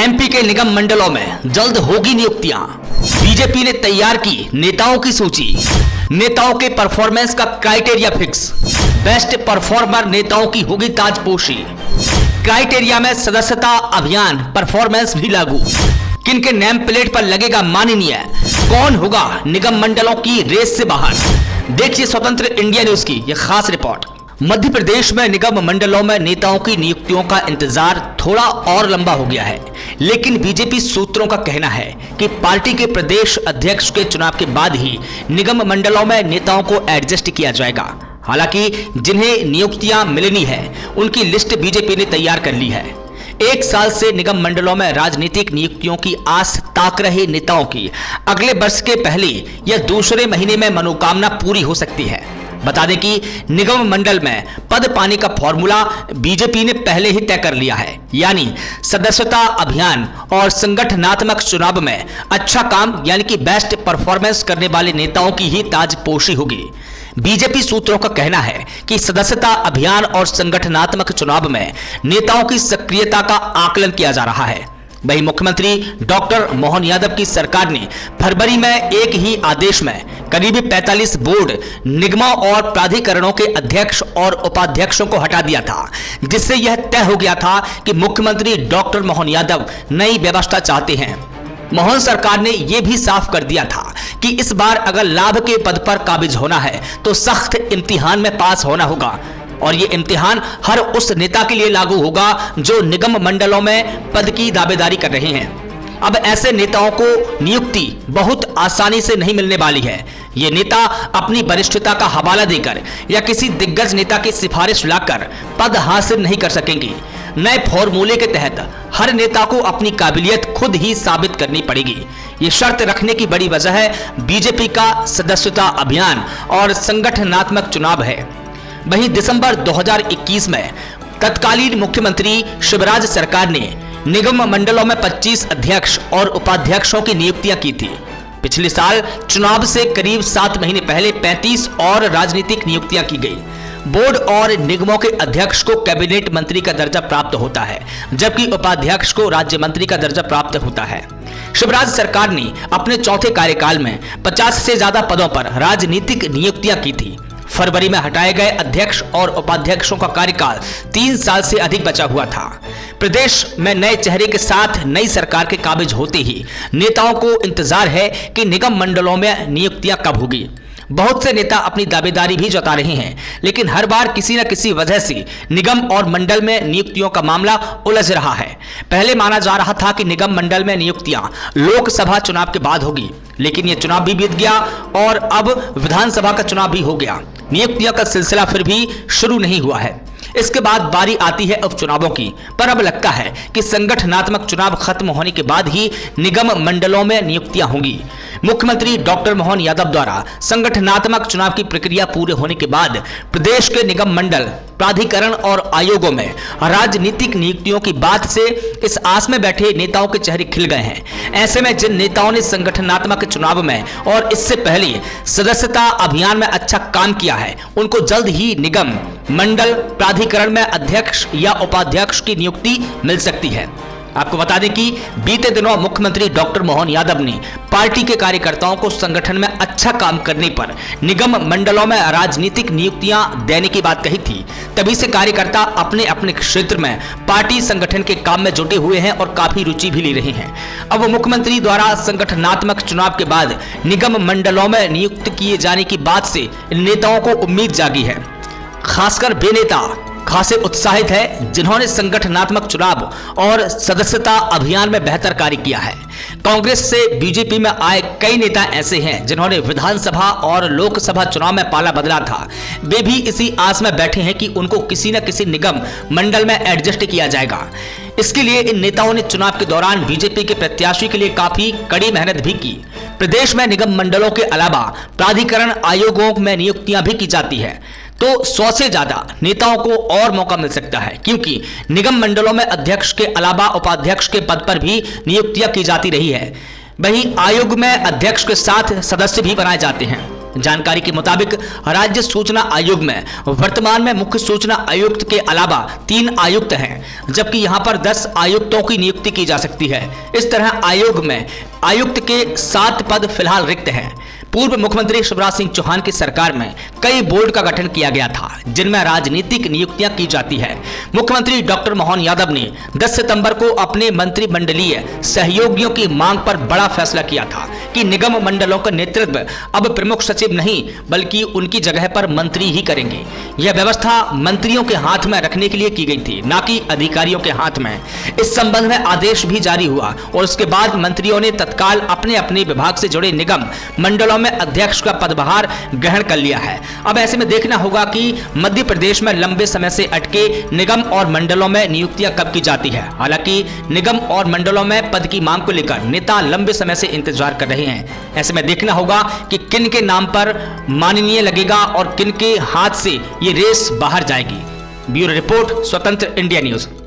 MP के निगम मंडलों में जल्द होगी नियुक्तियां। बीजेपी ने तैयार की नेताओं की सूची। नेताओं के परफॉर्मेंस का क्राइटेरिया फिक्स। बेस्ट परफॉर्मर नेताओं की होगी ताजपोशी। क्राइटेरिया में सदस्यता अभियान परफॉर्मेंस भी लागू। किन के नेम प्लेट पर लगेगा माननीय। कौन होगा निगम मंडलों की रेस से बाहर। देखिए स्वतंत्र इंडिया न्यूज की यह खास रिपोर्ट। मध्य प्रदेश में निगम मंडलों में नेताओं की नियुक्तियों का इंतजार थोड़ा और लंबा हो गया है, लेकिन बीजेपी सूत्रों का कहना है कि पार्टी के प्रदेश अध्यक्ष के चुनाव के बाद ही निगम मंडलों में नेताओं को एडजस्ट किया जाएगा। हालांकि जिन्हें नियुक्तियां मिलनी है उनकी लिस्ट बीजेपी ने तैयार कर ली है। एक साल से निगम मंडलों में राजनीतिक नियुक्तियों की आस ताक रहे नेताओं की अगले वर्ष के पहले या दूसरे महीने में मनोकामना पूरी हो सकती है। बता दें कि निगम मंडल में पद पाने का फॉर्मूला बीजेपी ने पहले ही तय कर लिया है, यानी सदस्यता अभियान और संगठनात्मक चुनाव में अच्छा काम यानी कि बेस्ट परफॉर्मेंस करने वाले नेताओं की ही ताजपोशी होगी। बीजेपी सूत्रों का कहना है कि सदस्यता अभियान और संगठनात्मक चुनाव में नेताओं की सक्रियता का आकलन किया जा रहा है। वहीं मुख्यमंत्री डॉक्टर मोहन यादव की सरकार ने फरवरी में एक ही आदेश में करीब 45 बोर्ड निगमों और प्राधिकरणों के अध्यक्ष और उपाध्यक्षों को हटा दिया था, जिससे यह तय हो गया था कि मुख्यमंत्री डॉक्टर मोहन यादव नई व्यवस्था चाहते हैं। मोहन सरकार ने यह भी साफ कर दिया था कि इस बार अगर लाभ के पद पर काबिज होना है तो सख्त इम्तिहान में पास होना होगा, और ये इम्तिहान हर उस नेता के लिए लागू होगा जो निगम मंडलों में पद की दावेदारी कर रहे हैं। अब ऐसे नेताओं को नियुक्ति बहुत आसानी से नहीं मिलने वाली है। ये नेता अपनी वरिष्ठता का हवाला देकर या किसी दिग्गज नेता की सिफारिश लाकर पद हासिल नहीं कर सकेंगे। नए फॉर्मूले के तहत हर नेता को अपनी काबिलियत खुद ही साबित करनी पड़ेगी। ये शर्त रखने की बड़ी वजह है बीजेपी का सदस्यता अभियान और संगठनात्मक चुनाव है। वहीं दिसंबर 2021 में तत्कालीन मुख्यमंत्री शिवराज सरकार ने निगम मंडलों में 25 अध्यक्ष और उपाध्यक्षों की नियुक्तियां की थी। पिछले साल चुनाव से करीब 7 महीने पहले 35 और राजनीतिक नियुक्तियां की गई। बोर्ड और निगमों के अध्यक्ष को कैबिनेट मंत्री का दर्जा प्राप्त होता है, जबकि उपाध्यक्ष को राज्य मंत्री का दर्जा प्राप्त होता है। शिवराज सरकार ने अपने चौथे कार्यकाल में 50 से ज्यादा पदों पर राजनीतिक नियुक्तियां की थी। फरवरी में हटाए गए अध्यक्ष और उपाध्यक्षों का कार्यकाल 3 साल से अधिक बचा हुआ था। प्रदेश में नए चेहरे के साथ नई सरकार के काबिज होते ही नेताओं को इंतजार है कि निगम मंडलों में नियुक्तियां कब होगी। बहुत से नेता अपनी दावेदारी भी जता रहे हैं, लेकिन हर बार किसी न किसी वजह से निगम और मंडल में नियुक्तियों का मामला उलझ रहा है। पहले माना जा रहा था कि निगम मंडल में नियुक्तियां लोकसभा चुनाव के बाद होगी, लेकिन यह चुनाव भी बीत गया और अब विधानसभा का चुनाव भी हो गया। नियुक्तियों का सिलसिला फिर भी शुरू नहीं हुआ है। इसके बाद बारी आती है उपचुनावों की, पर अब लगता है कि संगठनात्मक चुनाव खत्म होने के बाद ही निगम मंडलों में नियुक्तियां होंगी। मुख्यमंत्री डॉक्टर मोहन यादव द्वारा संगठनात्मक चुनाव की प्रक्रिया पूरे होने के बाद प्रदेश के निगम मंडल, प्राधिकरण और आयोगों में राजनीतिक नियुक्तियों की बात से इस आस में बैठे नेताओं के चेहरे खिल गए हैं। ऐसे में जिन नेताओं ने संगठनात्मक चुनाव में और इससे पहले सदस्यता अभियान में अच्छा काम किया है, उनको जल्द ही निगम मंडल प्राधिकरण में अध्यक्ष या उपाध्यक्ष की नियुक्ति मिल सकती है। आपको बता दें कि बीते दिनों मुख्यमंत्री डॉक्टर मोहन यादव ने पार्टी के कार्यकर्ताओं को संगठन में अच्छा काम करने पर निगम मंडलों में राजनीतिक नियुक्तियां देने की बात कही थी। तभी से कार्यकर्ता अपने अपने क्षेत्र में पार्टी संगठन के काम में जुटे हुए हैं और काफी रुचि भी ले रहे हैं। अब मुख्यमंत्री द्वारा संगठनात्मक चुनाव के बाद निगम मंडलों में नियुक्त किए जाने की बात से इन नेताओं को उम्मीद जागी है। खासकर वे नेता खासे उत्साहित है जिन्होंने संगठनात्मक चुनाव और सदस्यता अभियान में बेहतर कार्य किया है। कांग्रेस से बीजेपी में आए कई नेता ऐसे हैं जिन्होंने विधानसभा और लोकसभा चुनाव में पाला बदला था। वे भी इसी आस में बैठे हैं कि उनको किसी न किसी निगम मंडल में एडजस्ट किया जाएगा। इसके लिए इन नेताओं ने चुनाव के दौरान बीजेपी के प्रत्याशी के लिए काफी कड़ी मेहनत भी की। प्रदेश में निगम मंडलों के अलावा प्राधिकरण आयोगों में नियुक्तियां भी की जाती है, तो 100 से ज्यादा नेताओं को और मौका मिल सकता है, क्योंकि निगम मंडलों में अध्यक्ष के अलावा उपाध्यक्ष के पद पर भी नियुक्तियां की जाती रही है। वहीं आयोग में अध्यक्ष के साथ सदस्य भी बनाए जाते हैं। जानकारी के मुताबिक राज्य सूचना आयोग में वर्तमान में मुख्य सूचना आयुक्त के अलावा 3 आयुक्त हैं, जबकि यहां पर 10 आयुक्तों की नियुक्ति की जा सकती है। इस तरह आयोग में आयुक्त के 7 पद फिलहाल रिक्त हैं। पूर्व मुख्यमंत्री शिवराज सिंह चौहान की सरकार में कई बोर्ड का गठन किया गया था, जिनमें राजनीतिक नियुक्तियां की जाती है। मुख्यमंत्री डॉक्टर मोहन यादव ने 10 सितंबर को अपने मंत्रिमंडलीय सहयोगियों की मांग पर बड़ा फैसला किया था कि निगम मंडलों का नेतृत्व अब प्रमुख सचिव नहीं बल्कि उनकी जगह पर मंत्री ही करेंगे। यह व्यवस्था मंत्रियों के हाथ में रखने के लिए की गई थी, न कि अधिकारियों के हाथ में। इस संबंध में आदेश भी जारी हुआ और उसके बाद मंत्रियों ने तत्काल अपने अपने विभाग से जुड़े निगम मंडलों में अध्यक्ष का पदभार ग्रहण कर लिया है। अब ऐसे में देखना होगा कि मध्य प्रदेश में लंबे समय से अटके निगम और मंडलों में नियुक्तियां कब की जाती है। हालांकि निगम और मंडलों में पद की मांग को लेकर नेता लंबे समय से इंतजार कर रहे हैं। ऐसे में देखना होगा कि किन के नाम पर माननीय लगेगा और किन के हाथ से ये रेस बाहर जाएगी। ब्यूरो रिपोर्ट, स्वतंत्र इंडिया न्यूज।